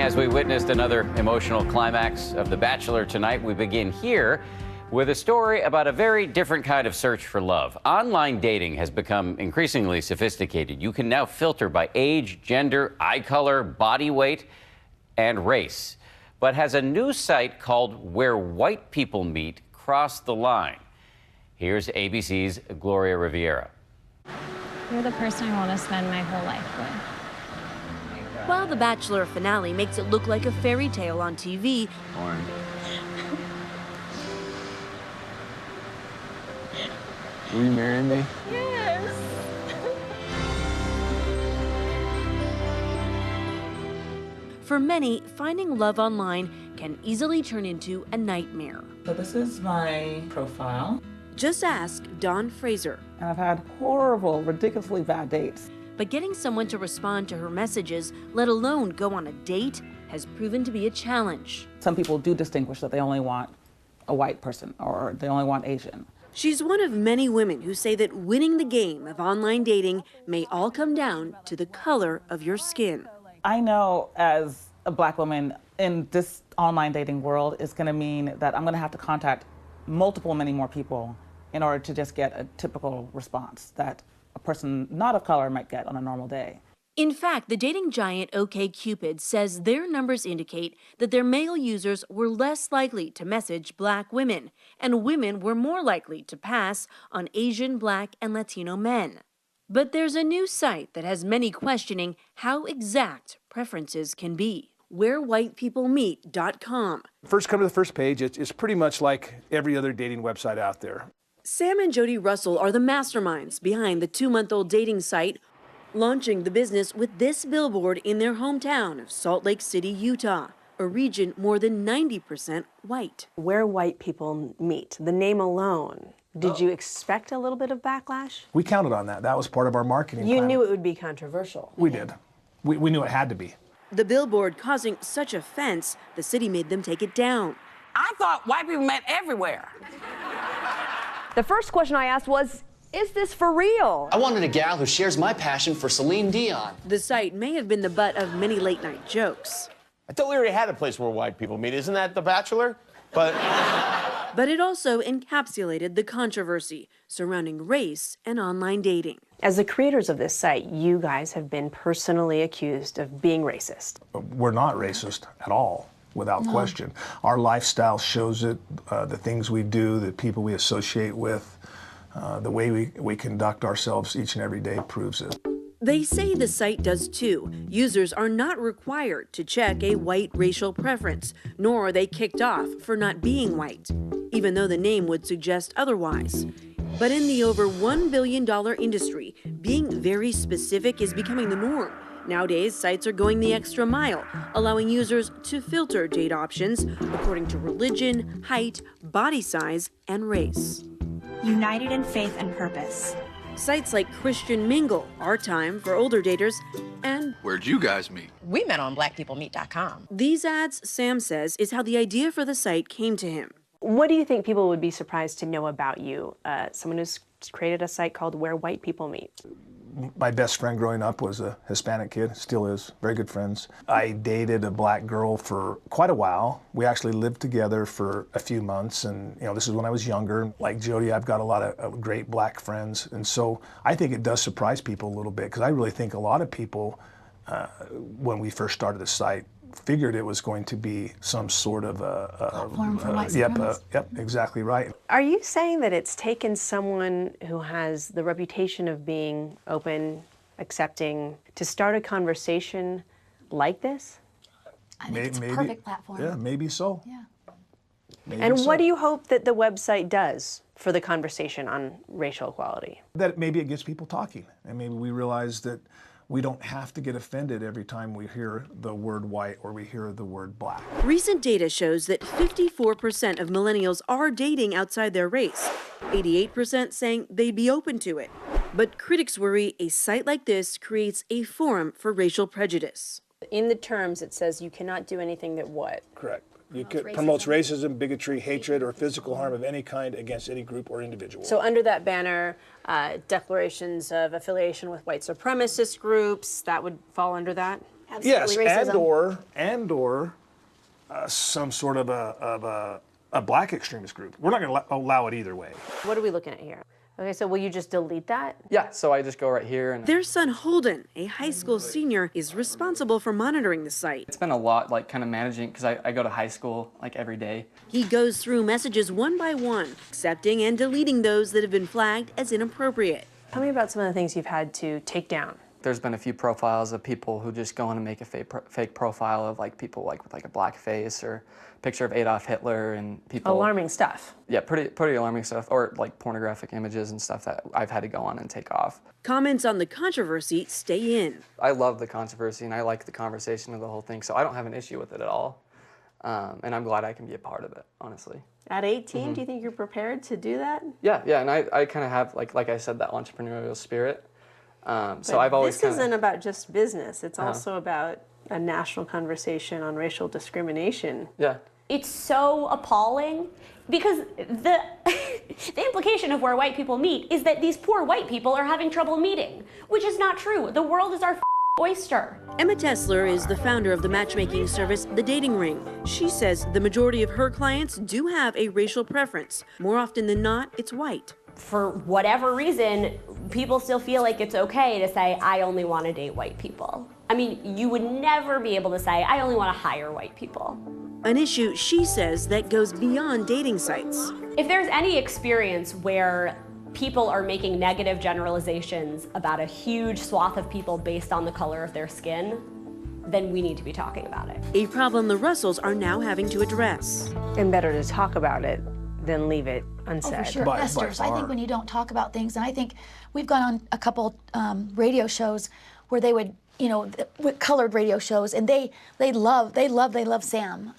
As we witnessed another emotional climax of The Bachelor tonight, we begin here with a story about a very different kind of search for love. Online dating has become increasingly sophisticated. You can now filter by age, gender, eye color, body weight, and race. But has a new site called Where White People Meet crossed the line? Here's ABC's Gloria Riviera. You're the person I want to spend my whole life with. While the Bachelor finale makes it look like a fairy tale on TV, Will you marry me? Yes. for many, finding love online can easily turn into a nightmare. So this is my profile. Just ask Dawn Fraser. And I've had horrible, ridiculously bad dates. But getting someone to respond to her messages, let alone go on a date, has proven to be a challenge. Some people do distinguish that they only want a white person or they only want Asian. She's one of many women who say that winning the game of online dating may all come down to the color of your skin. I know as a black woman in this online dating world, it's going to mean that I'm going to have to contact many more people in order to just get a typical response that a person not of color might get on a normal day. In fact, the dating giant OkCupid says their numbers indicate that their male users were less likely to message black women, and women were more likely to pass on Asian, black, and Latino men. But there's a new site that has many questioning how exact preferences can be. WhereWhitePeopleMeet.com. First come to the first page, it's pretty much like every other dating website out there. Sam and Jodie Russell are the masterminds behind the 2-month-old dating site, launching the business with this billboard in their hometown of Salt Lake City, Utah, a region more than 90% white. Where White People Meet, the name alone. Did you expect a little bit of backlash? We counted on that. That was part of our marketing plan. You knew it would be controversial. We did. We knew it had to be. The billboard causing such offense, the city made them take it down. I thought white people met everywhere. The first question I asked was, is this for real? I wanted a gal who shares my passion for Celine Dion. The site may have been the butt of many late-night jokes. I thought we already had a place where white people meet. Isn't that The Bachelor? But it also encapsulated the controversy surrounding race and online dating. As the creators of this site, you guys have been personally accused of being racist. We're not racist at all, without question. Our lifestyle shows it, the things we do, the people we associate with, the way we conduct ourselves each and every day proves it. They say the site does too. Users are not required to check a white racial preference, nor are they kicked off for not being white, even though the name would suggest otherwise. But in the over $1 billion industry, being very specific is becoming the norm. Nowadays, sites are going the extra mile, allowing users to filter date options according to religion, height, body size, and race. United in faith and purpose. Sites like Christian Mingle, Our Time for older daters, and Where'd you guys meet? We met on blackpeoplemeet.com. these ads, Sam says, is how the idea for the site came to him. What do you think people would be surprised to know about you? Someone who's created a site called Where White People Meet. My best friend growing up was a Hispanic kid, still is, very good friends. I dated a black girl for quite a while. We actually lived together for a few months, and this is when I was younger. Like Jodie, I've got a lot of great black friends, and so I think it does surprise people a little bit, because I really think a lot of people, when we first started the site, figured it was going to be some sort of platform for white supremacists. Yep, exactly right. Are you saying that it's taken someone who has the reputation of being open, accepting, to start a conversation like this? I think it's a perfect platform. Yeah, maybe so. Yeah. And what do you hope that the website does for the conversation on racial equality? That maybe it gets people talking, and maybe we realize that we don't have to get offended every time we hear the word white or we hear the word black. Recent data shows that 54% of millennials are dating outside their race, 88% saying they'd be open to it. But critics worry a site like this creates a forum for racial prejudice. In the terms, it says you cannot do anything that what? Correct. Promotes racism, bigotry, hatred, or physical harm of any kind against any group or individual. So under that banner, declarations of affiliation with white supremacist groups, that would fall under that? absolutely racism. and or some sort of a black extremist group. We're not going to allow it either way. What are we looking at here? Okay, so will you just delete that? Yeah, so I just go right here. And Their son Holden, a high school senior, is responsible for monitoring the site. it's been a lot, like, kind of managing, because I go to high school, like, every day. He goes through messages one by one, accepting and deleting those that have been flagged as inappropriate. Tell me about some of the things you've had to take down. There's been a few profiles of people who just go in and make a fake profile of, like, people, like, with, like, a black face or picture of Adolf Hitler and people. Alarming stuff. Yeah, pretty alarming stuff, or, like, pornographic images and stuff that I've had to go on and take off. Comments on the controversy stay in. I love the controversy, and I like the conversation of the whole thing, so I don't have an issue with it at all. And I'm glad I can be a part of it, honestly. At 18, do you think you're prepared to do that? Yeah, and I kind of have, like I said, that entrepreneurial spirit. So I've always This isn't about just business. It's also about a national conversation on racial discrimination. Yeah. It's so appalling because the implication of where white people meet is that these poor white people are having trouble meeting, which is not true. The world is our oyster. Emma Tessler is the founder of the matchmaking service The Dating Ring. She says the majority of her clients do have a racial preference. More often than not, it's white. For whatever reason, people still feel like it's okay to say, I only want to date white people. I mean, you would never be able to say, I only want to hire white people. An issue, she says, that goes beyond dating sites. If there's any experience where people are making negative generalizations about a huge swath of people based on the color of their skin, then we need to be talking about it. A problem the Russells are now having to address. And better to talk about it than leave it unsaid. Oh, for sure. Investors, I think when you don't talk about things, and I think we've gone on a couple radio shows where they would, with colored radio shows, and they love Sam,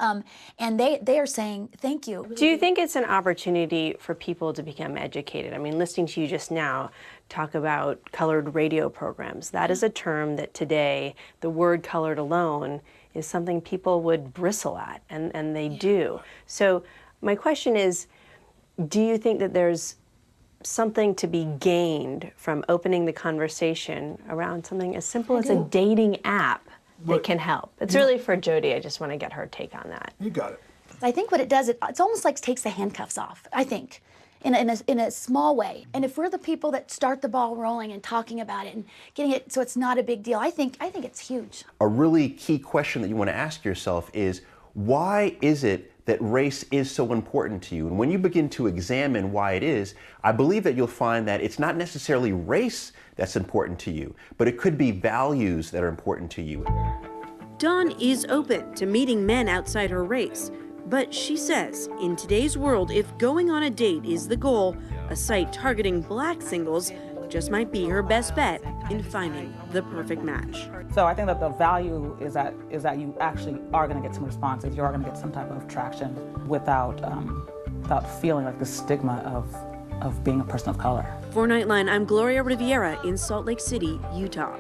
and they are saying thank you. Do you think it's an opportunity for people to become educated? I mean, listening to you just now talk about colored radio programs, that is a term that today, the word colored alone is something people would bristle at, and they do. So my question is, do you think that there's something to be gained from opening the conversation around something as simple as a dating app that can help? It's really for Jodie. I just want to get her take on that. You got it. I think what it does, it's almost like takes the handcuffs off, I think, in a small way. And if we're the people that start the ball rolling and talking about it and getting it so it's not a big deal, I think it's huge. A really key question that you want to ask yourself is, why is it that race is so important to you? And when you begin to examine why it is, I believe that you'll find that it's not necessarily race that's important to you, but it could be values that are important to you. Dawn is open to meeting men outside her race, but she says in today's world, if going on a date is the goal, a site targeting black singles just might be her best bet in finding the perfect match. So I think that the value is that you actually are going to get some responses. You're going to get some type of traction without feeling like the stigma of being a person of color. For Nightline, I'm Gloria Riviera in Salt Lake City, Utah.